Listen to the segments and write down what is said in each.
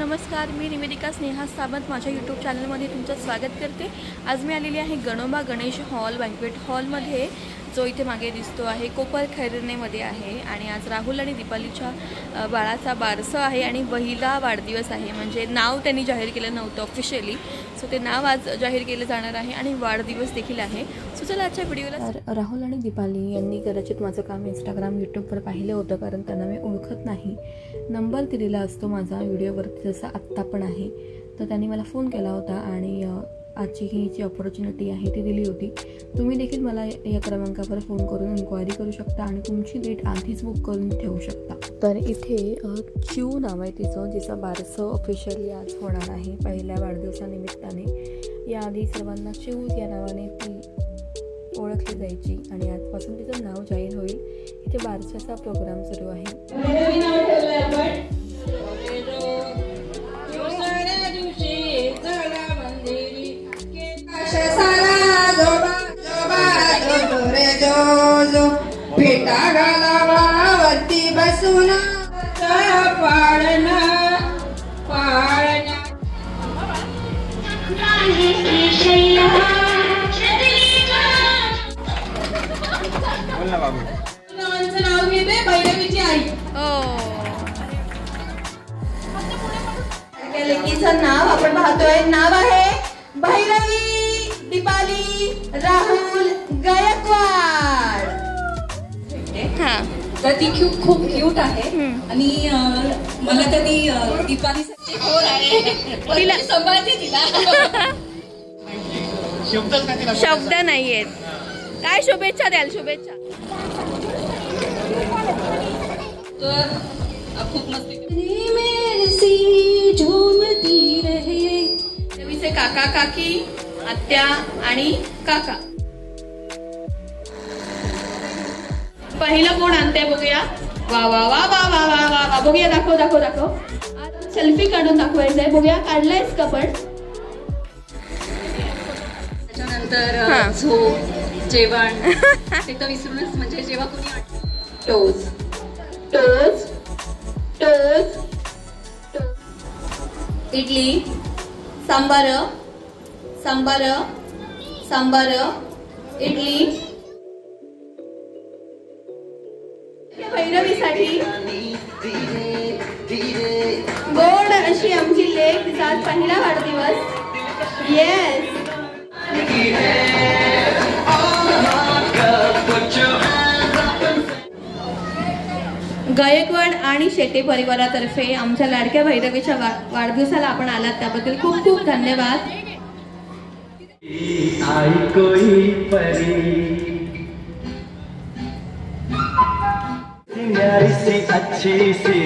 नमस्कार, मी निवेदिका स्नेहा सावंत माझ्या यूट्यूब चॅनलमध्ये तुमचं स्वागत करते। आज मी आलेली आहे गणोबा गणेश हॉल बँक्वेट हॉलमध्ये, जो इथे मागे दिसतो आहे कोपर खैरनेमध्ये आहे। आणि आज राहुल आणि दीपालीच्या बाळाचा बारसं आहे आणि पहिला वाढदिवस आहे। म्हणजे नाव त्यांनी जाहीर केलं नव्हतं ऑफिशियली, सो ते नाव आज जाहीर केलं जाणार आहे आणि वाढदिवस देखील आहे। सो चला आजच्या व्हिडिओला। राहुल आणि दीपाली यांनी कदाचित माझं काम इंस्टाग्राम यूट्यूबवर पाहिलं होतं, कारण त्यांना मी ओळखत नाही। नंबर दिलेला असतो माझा व्हिडिओवरती, जसा आत्ता पण आहे। तर त्यांनी मला फोन केला होता आणि आजची ही जी अपॉर्च्युनिटी आहे ती दिली होती। तुम्ही देखील मला या क्रमांकावर फोन करून इन्क्वायरी करू शकता आणि तुमची डेट आधीच बुक करून ठेवू शकता। तर इथे चिऊ नाव आहे तिचं, जिचं बारसं ऑफिशियली आज होणार आहे पहिल्या वाढदिवसानिमित्ताने। याआधी सर्वांना चिऊ या नावाने ती ओळखली जायची आणि आजपासून तिचं नाव जाहीर होईल। इथे बारशाचा प्रोग्राम सुरू आहे। पेटा घालावावरती बसून पाळणा पाळणा नाव घेते भैरवीची आई। लेकीचं नाव आपण पाहतोय, नाव आहे भैरवी दीपाली राहुल गायकवाड। तर ती खूप क्यूट आहे आणि मला कधी दीपालीसाठी फोन आहे, तिला सांभाळते तिला शब्द नाहीयेत। काय शुभेच्छा द्याल? शुभेच्छा। तर खूप मस्ती झूमती रहे। रवीचे काका काकी, आत्या आणि काका। पहिलं कोण आणते बघूया। वा वा वा वा वा वा वा वा, बघूया। दाखव दाखव दाखव। सेल्फी काढून दाखवायचंय, बघूया काढलायस का पण? त्याच्यानंतर झोप, जेवण ते तर विसरूनच, म्हणजे जेव्हा कोणी टोज टोज टोज, इडली, सांबार सांबार सांबार, इडली। भैरवीसाठी गोड अशी आमची लेक, तिचा आज पहिला वाढदिवस। येस, गायकवाड आणि शेटे परिवारातर्फे आमच्या लाडक्या भैरवीच्या वाढदिवसाला आपण आलात त्याबद्दल खूप खूप धन्यवाद। आई कोई परी प्यारी सी अच्छी सी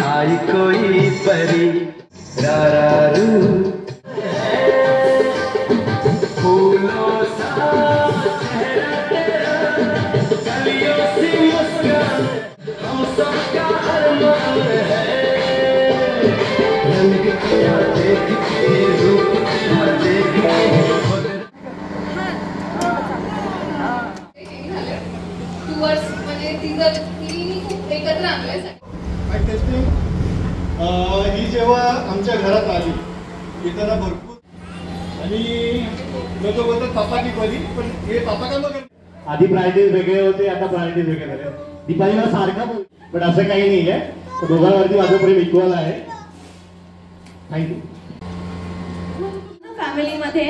आई कोई परी रारू फूलों सा चेहरा तेरा कलियों सी मुस्कान हम सबका अरमान है। रंग तेरा देख के रूप तेरा देख के एकत्र आणलंय। ही जेव्हा आमच्या घरात आली येताना भरपूर आणि लोक बोलतात पापाची बरी, पण हे पापा का बघ। आधी प्रायोरिटीज वेगळे होते, आता प्रायोरिटीज वेगळे झाले। दीपाली मला सारखा बोल, पण असं काही नाही आहे। दोघांवरती माझं प्रेम इक्वल आहे। थँक्यू। फॅमिलीमध्ये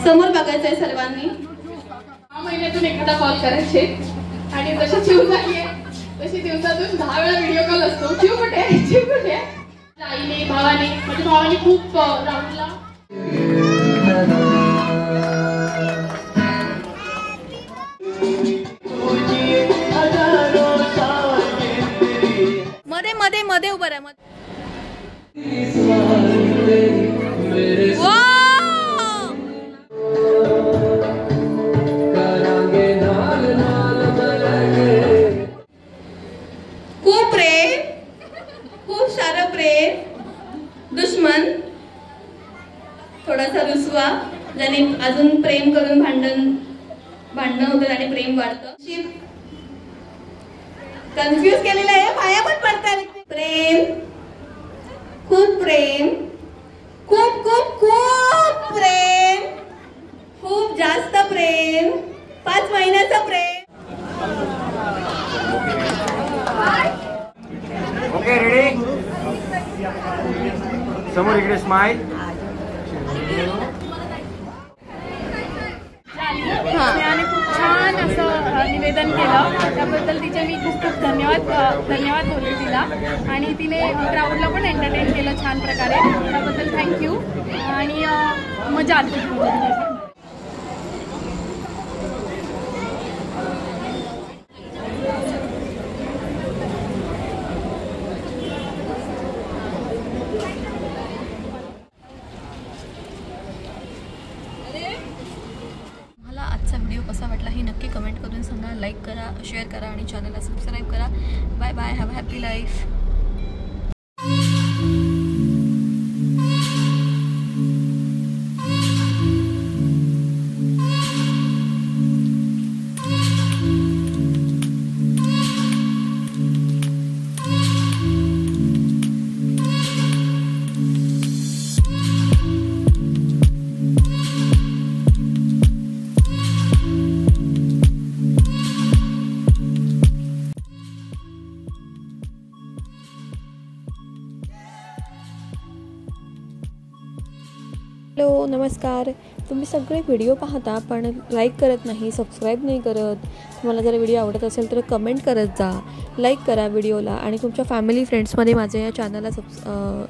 समोर बघायचंय सर्वांनी। 6 महिन्यातून एखादा कॉल करायचे आणि जशी चिव झालीये तशी दिवसातून 10 वेळा व्हिडिओ कॉल असतो। चिव कुठे आहे, चिव कुठे आहे? आईने, भावाने, माझ्या भावाने खूप राहुलला मध्ये मध्ये मध्ये उभं राहा। खूप प्रेम, खूप सारं प्रेम। दुश्मन थोडासा रुसवा, ज्याने अजून प्रेम करून भांडण होतं आणि प्रेम वाढतं। कन्फ्यूज केलेलं आहे, पाया पण पडतात। प्रेम समोर इकडे स्माइल. स्नेहाने खूप छान असं निवेदन केलं, त्याबद्दल तिचे मी खूप खूप धन्यवाद बोलले तिला. आणि तिने क्राऊडला पण एंटरटेन केलं छान प्रकारे, त्याबद्दल थँक्यू. आणि मजा आली. आजचा व्हिडिओ कसा वाटला हे नक्की कमेंट करून सांगा. लाईक करा, शेअर करा आणि चॅनलला सबस्क्राईब करा. Bye bye. Have a happy life. Hello, नमस्कार. तुम्ही सगळे व्हिडिओ पाहता पण लाईक करत नाही, सबस्क्राईब नाही करत. तुम्हाला जर व्हिडिओ आवडत असेल तर कमेंट करत जा, लाईक करा व्हिडिओला आणि तुमच्या फॅमिली फ्रेंड्समध्ये माझ्या या चॅनलला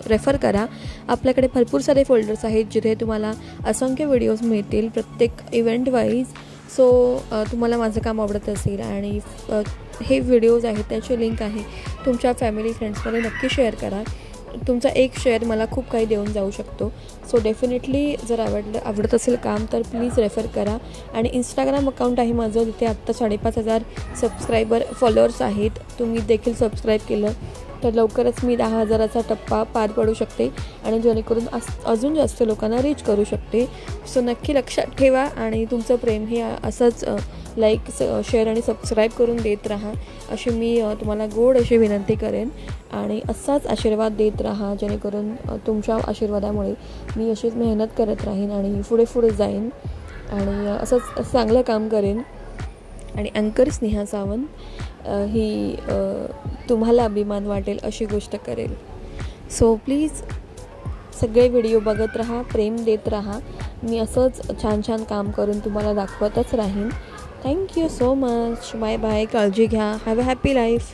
रेफर करा. आपल्याकडे भरपूर सारे फोल्डर्स आहेत जिथे तुम्हाला असंख्य व्हिडिओज मिळतील प्रत्येक इव्हेंट वाईज. सो तुम्हाला माझं काम आवडत असेल आणि हे व्हिडिओज आहेत त्याची लिंक आहे तुमच्या फॅमिली फ्रेंड्समध्ये नक्की शेअर करा. तुमचा एक शेअर मला खूप काही देऊन जाऊ शकतो. सो डेफिनेटली जर आवडत असेल काम तर प्लीज रेफर करा. आणि इंस्टाग्राम अकाउंट आहे माझं, तिथे आत्ता 5,500 फॉलोअर्स आहेत. तुम्ही देखील सबस्क्राईब केलं तर लवकरच मी 10,000चा टप्पा पार पडू शकते आणि जेणेकरून अजून जास्त लोकांना रीच करू शकते. सो नक्की लक्षात ठेवा आणि तुमचं प्रेम हे असंच लाईक, शेअर आणि सबस्क्राईब करून देत राहा अशी मी तुम्हाला गोड अशी विनंती करेन. आणि असाच आशीर्वाद देत राहा जेणेकरून तुमच्या आशीर्वादामुळे मी अशीच मेहनत करत राहीन आणि पुढे जाईन आणि असंच चांगलं काम करेन. आणि अँकर स्नेहा सावंत ही तुम्हाला अभिमान वाटेल अशी गोष्ट करेल. सो प्लीज सगळे व्हिडिओ बघत राहा, प्रेम देत राहा. मी असंच छान छान काम करून तुम्हाला दाखवतच राहीन. Thank you so much. Bye bye. काळजी घ्या. Have a happy life.